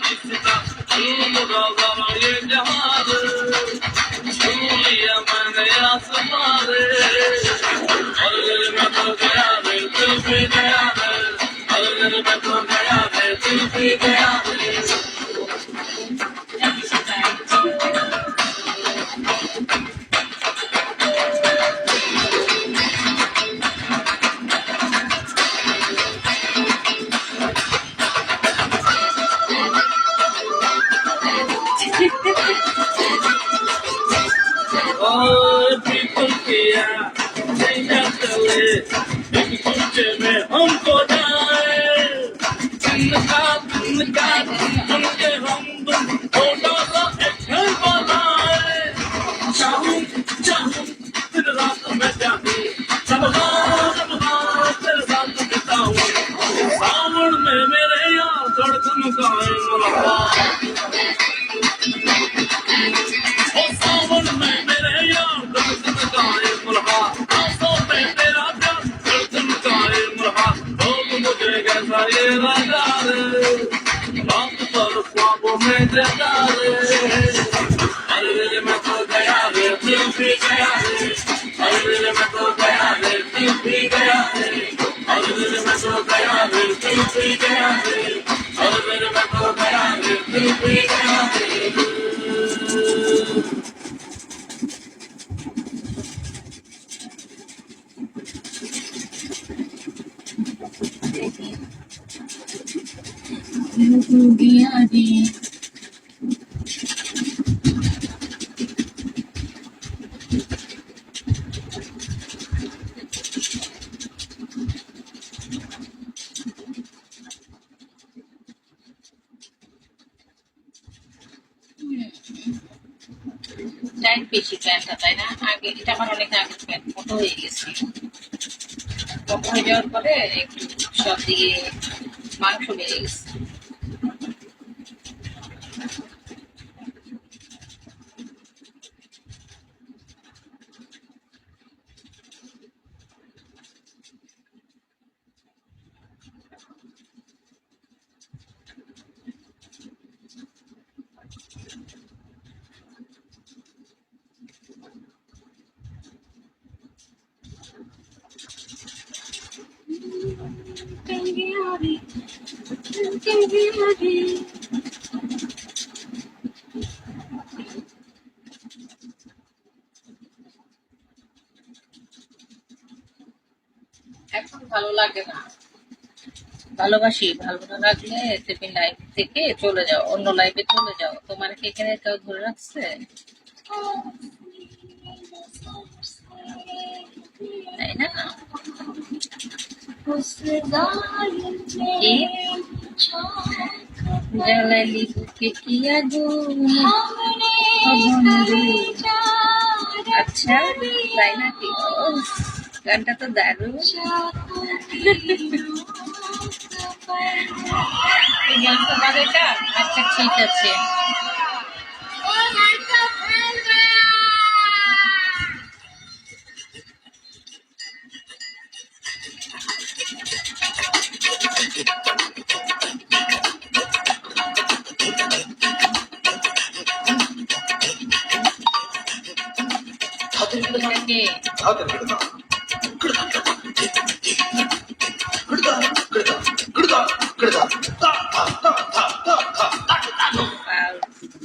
किसका मुरादारा ये जहान छू लिया मैंने आसमां रे और दिल में तो गया रे दिल भी गया रे और दिल में तो गया रे दिल भी गया रे बिल्कुल किया चले एक कुंचे में हमको जाए जिनका उनके हम थोड़ा सा एक घर बनाए चाहूं चाहूं दिन रात में जाऊं सब तेरे साथ बिताऊं सावन में मेरे यार धड़कन गाए मुलाकात सावन में मेरे यार धड़कन गाए मुलाकात आंखों में तेरा प्यार धड़कन गाए मुलाकात लोग मुझे कैसा ये राजा रे रात पर ख्वाबों में जगा रे अरे दिल में तो गया रे दिल भी गया रे अरे दिल में तो गया रे दिल भी गया रे अरे दिल में तो गया रे दिल भी गया रे अरे दिल में तो गया रे दिल भी गया रे गया रे লাইট বেশি প্যান্টটা তাই না আগে এটা আমার অনেক আগে প্যান্ট মোটো হয়ে গেছে মোটো হয়ে যাওয়ার পরে একটু সব দিকে মাংস বেড়ে গেছে এখন ভালো লাগে না ভালোবাসি ভালো না লাগলে তুমি লাইভ থেকে চলে যাও অন্য লাইভে চলে যাও তোমার কি এখানে কেউ ধরে রাখছে তাই না জ্বালালি বুকে কি আগুন আচ্ছা তাই নাকি গানটা তো দারুণ গানটা বাজেটা আচ্ছা ঠিক আছে Good